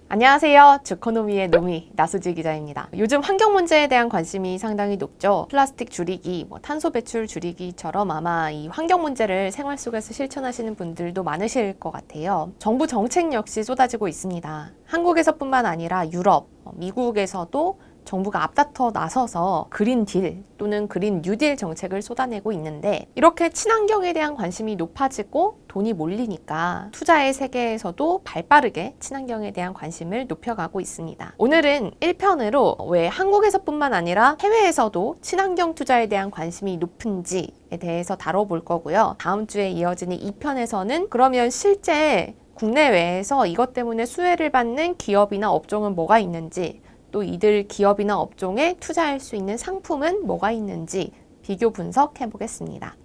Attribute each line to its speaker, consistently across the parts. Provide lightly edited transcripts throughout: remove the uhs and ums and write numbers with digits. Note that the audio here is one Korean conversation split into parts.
Speaker 1: 안녕하세요. 주코노미의 노미 나수지 기자입니다. 요즘 환경 문제에 대한 관심이 상당히 높죠. 플라스틱 줄이기, 탄소 배출 줄이기처럼 아마 이 환경 문제를 생활 속에서 실천하시는 분들도 많으실 것 같아요. 정부 정책 역시 쏟아지고 있습니다. 한국에서뿐만 아니라 유럽, 미국에서도 정부가 앞다퉈 나서서 그린 딜 또는 그린 뉴딜 정책을 쏟아내고 있는데, 이렇게 친환경에 대한 관심이 높아지고 돈이 몰리니까 투자의 세계에서도 발빠르게 친환경에 대한 관심을 높여가고 있습니다. 오늘은 1편으로 왜 한국에서뿐만 아니라 해외에서도 친환경 투자에 대한 관심이 높은지에 대해서 다뤄볼 거고요. 다음 주에 이어지는 2편에서는 그러면 실제 국내외에서 이것 때문에 수혜를 받는 기업이나 업종은 뭐가 있는지, 또 이들 기업이나 업종에 투자할 수 있는 상품은 뭐가 있는지 비교 분석해 보겠습니다.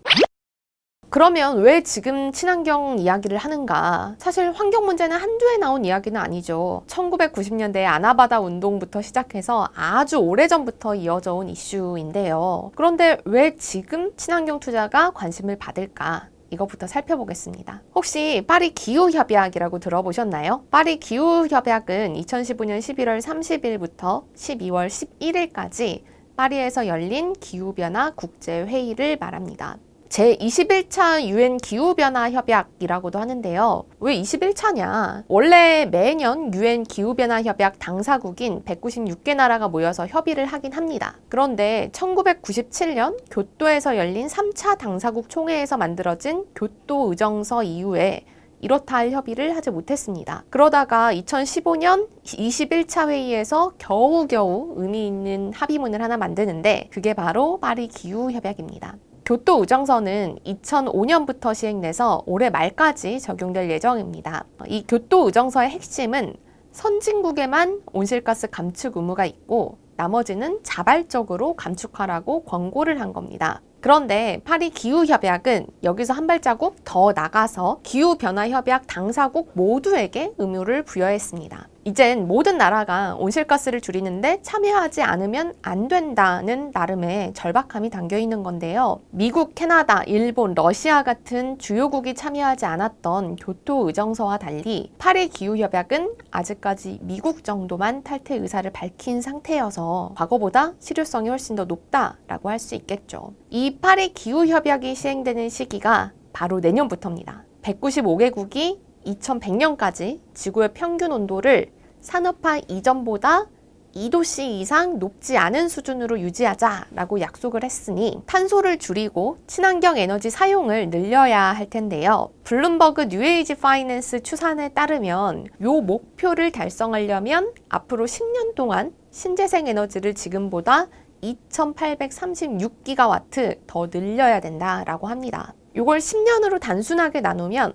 Speaker 1: 그러면 왜 지금 친환경 이야기를 하는가? 사실 환경 문제는 한두 해 나온 이야기는 아니죠. 1990년대 아나바다 운동부터 시작해서 아주 오래전부터 이어져 온 이슈인데요. 그런데 왜 지금 친환경 투자가 관심을 받을까? 이것부터 살펴보겠습니다. 혹시 파리 기후협약이라고 들어보셨나요? 파리 기후협약은 2015년 11월 30일부터 12월 11일까지 파리에서 열린 기후변화 국제회의를 말합니다. 제21차 UN 기후변화 협약이라고도 하는데요. 왜 21차냐? 원래 매년 UN 기후변화 협약 당사국인 196개 나라가 모여서 협의를 하긴 합니다. 그런데 1997년 교토에서 열린 3차 당사국 총회에서 만들어진 교토 의정서 이후에 이렇다 할 협의를 하지 못했습니다. 그러다가 2015년 21차 회의에서 겨우겨우 의미 있는 합의문을 하나 만드는데, 그게 바로 파리 기후협약입니다. 교토 의정서는 2005년부터 시행돼서 올해 말까지 적용될 예정입니다. 이 교토 의정서의 핵심은 선진국에만 온실가스 감축 의무가 있고 나머지는 자발적으로 감축하라고 권고를 한 겁니다. 그런데 파리 기후협약은 여기서 한 발자국 더 나가서 기후변화협약 당사국 모두에게 의무를 부여했습니다. 이젠 모든 나라가 온실가스를 줄이는데 참여하지 않으면 안 된다는 나름의 절박함이 담겨 있는 건데요. 미국, 캐나다, 일본, 러시아 같은 주요국이 참여하지 않았던 교토 의정서와 달리 파리 기후협약은 아직까지 미국 정도만 탈퇴 의사를 밝힌 상태여서 과거보다 실효성이 훨씬 더 높다라고 할 수 있겠죠. 이 파리 기후협약이 시행되는 시기가 바로 내년부터입니다. 195개국이 2100년까지 지구의 평균 온도를 산업화 이전보다 2도씨 이상 높지 않은 수준으로 유지하자라고 약속을 했으니 탄소를 줄이고 친환경 에너지 사용을 늘려야 할 텐데요. 블룸버그 뉴에이지 파이낸스 추산에 따르면 이 목표를 달성하려면 앞으로 10년 동안 신재생 에너지를 지금보다 2836기가와트 더 늘려야 된다라고 합니다. 이걸 10년으로 단순하게 나누면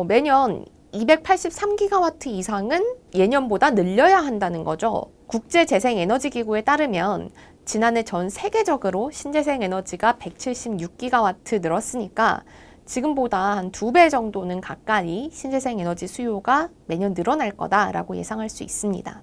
Speaker 1: 매년 283기가와트 이상은 예년보다 늘려야 한다는 거죠. 국제재생에너지기구에 따르면 지난해 전 세계적으로 신재생 에너지가 176기가와트 늘었으니까 지금보다 한 2배 정도는 가까이 신재생 에너지 수요가 매년 늘어날 거다라고 예상할 수 있습니다.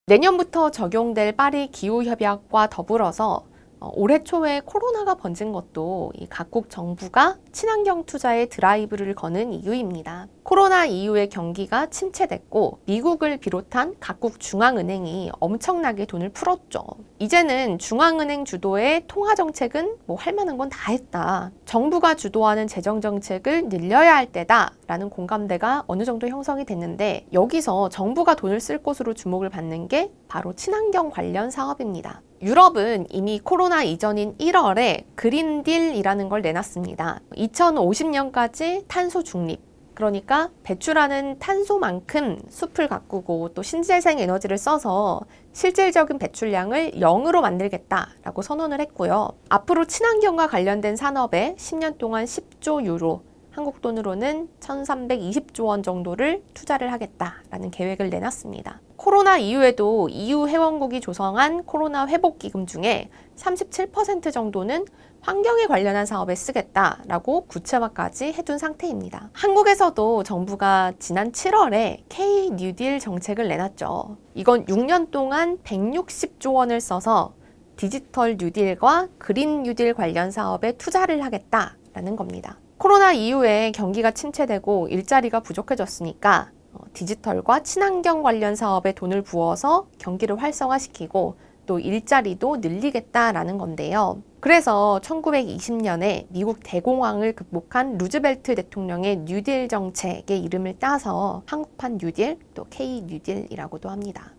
Speaker 1: 내년부터 적용될 파리 기후협약과 더불어서 올해 초에 코로나가 번진 것도 이 각국 정부가 친환경 투자에 드라이브를 거는 이유입니다. 코로나 이후에 경기가 침체됐고 미국을 비롯한 각국 중앙은행이 엄청나게 돈을 풀었죠. 이제는 중앙은행 주도의 통화정책은 할 만한 건 다 했다. 정부가 주도하는 재정정책을 늘려야 할 때다라는 공감대가 어느 정도 형성이 됐는데, 여기서 정부가 돈을 쓸 곳으로 주목을 받는 게 바로 친환경 관련 사업입니다. 유럽은 이미 코로나 이전인 1월에 그린딜이라는 걸 내놨습니다. 2050년까지 탄소 중립, 그러니까 배출하는 탄소만큼 숲을 가꾸고 또 신재생 에너지를 써서 실질적인 배출량을 0으로 만들겠다라고 선언을 했고요. 앞으로 친환경과 관련된 산업에 10년 동안 10조 유로, 한국 돈으로는 1320조 원 정도를 투자를 하겠다라는 계획을 내놨습니다. 코로나 이후에도 EU 회원국이 조성한 코로나 회복기금 중에 37% 정도는 환경에 관련한 사업에 쓰겠다라고 구체화까지 해둔 상태입니다. 한국에서도 정부가 지난 7월에 K-뉴딜 정책을 내놨죠. 이건 6년 동안 160조 원을 써서 디지털 뉴딜과 그린 뉴딜 관련 사업에 투자를 하겠다라는 겁니다. 코로나 이후에 경기가 침체되고 일자리가 부족해졌으니까 디지털과 친환경 관련 사업에 돈을 부어서 경기를 활성화시키고 또 일자리도 늘리겠다라는 건데요. 그래서 1920년에 미국 대공황을 극복한 루즈벨트 대통령의 뉴딜 정책의 이름을 따서 한국판 뉴딜, 또 K 뉴딜이라고도 합니다.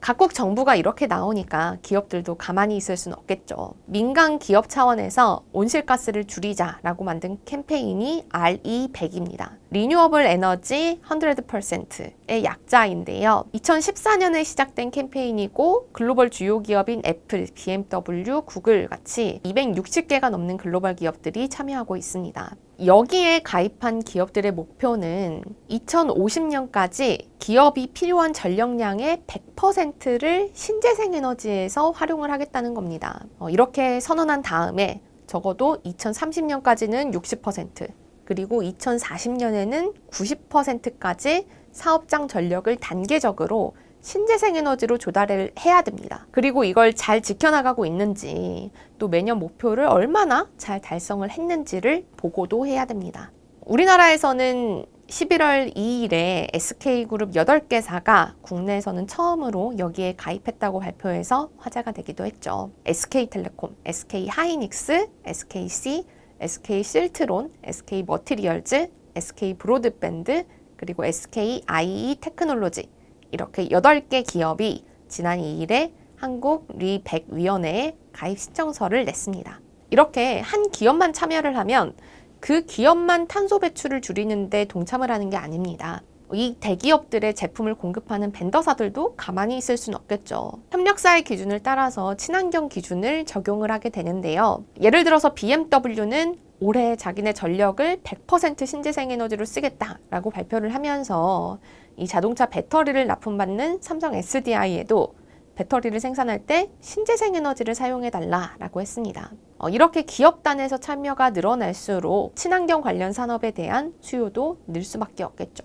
Speaker 1: 각국 정부가 이렇게 나오니까 기업들도 가만히 있을 수는 없겠죠. 민간 기업 차원에서 온실가스를 줄이자라고 만든 캠페인이 RE100입니다. 리뉴어블 에너지 100%의 약자인데요. 2014년에 시작된 캠페인이고 글로벌 주요 기업인 애플, BMW, 구글 같이 260개가 넘는 글로벌 기업들이 참여하고 있습니다. 여기에 가입한 기업들의 목표는 2050년까지 기업이 필요한 전력량의 100%를 신재생 에너지에서 활용을 하겠다는 겁니다. 이렇게 선언한 다음에 적어도 2030년까지는 60%, 그리고 2040년에는 90%까지 사업장 전력을 단계적으로 신재생 에너지로 조달을 해야 됩니다. 그리고 이걸 잘 지켜나가고 있는지, 또 매년 목표를 얼마나 잘 달성을 했는지를 보고도 해야 됩니다. 우리나라에서는 11월 2일에 SK그룹 8개사가 국내에서는 처음으로 여기에 가입했다고 발표해서 화제가 되기도 했죠. SK텔레콤, SK하이닉스, SKC, SK실트론, SK머티리얼즈, SK브로드밴드, 그리고 SKIE테크놀로지, 이렇게 8개 기업이 지난 2일에 한국리백위원회에 가입 신청서를 냈습니다. 이렇게 한 기업만 참여를 하면 그 기업만 탄소 배출을 줄이는데 동참을 하는 게 아닙니다. 이 대기업들의 제품을 공급하는 벤더사들도 가만히 있을 수는 없겠죠. 협력사의 기준을 따라서 친환경 기준을 적용을 하게 되는데요. 예를 들어서 BMW는 올해 자기네 전력을 100% 신재생 에너지로 쓰겠다라고 발표를 하면서 이 자동차 배터리를 납품받는 삼성 SDI에도 배터리를 생산할 때 신재생 에너지를 사용해달라라고 했습니다. 이렇게 기업 단에서 참여가 늘어날수록 친환경 관련 산업에 대한 수요도 늘 수밖에 없겠죠.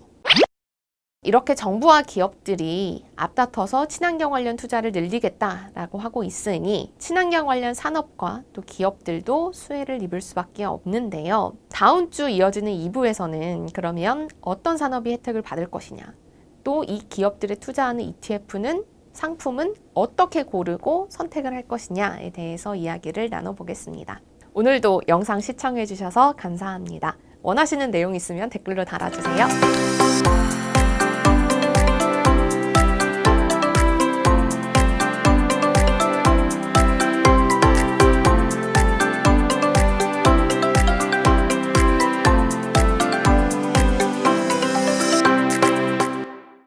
Speaker 1: 이렇게 정부와 기업들이 앞다퉈서 친환경 관련 투자를 늘리겠다라고 하고 있으니 친환경 관련 산업과 또 기업들도 수혜를 입을 수밖에 없는데요. 다음 주 이어지는 2부에서는 그러면 어떤 산업이 혜택을 받을 것이냐, 또 이 기업들의 투자하는 ETF는 상품은 어떻게 고르고 선택을 할 것이냐에 대해서 이야기를 나눠보겠습니다. 오늘도 영상 시청해 주셔서 감사합니다. 원하시는 내용 있으면 댓글로 달아주세요.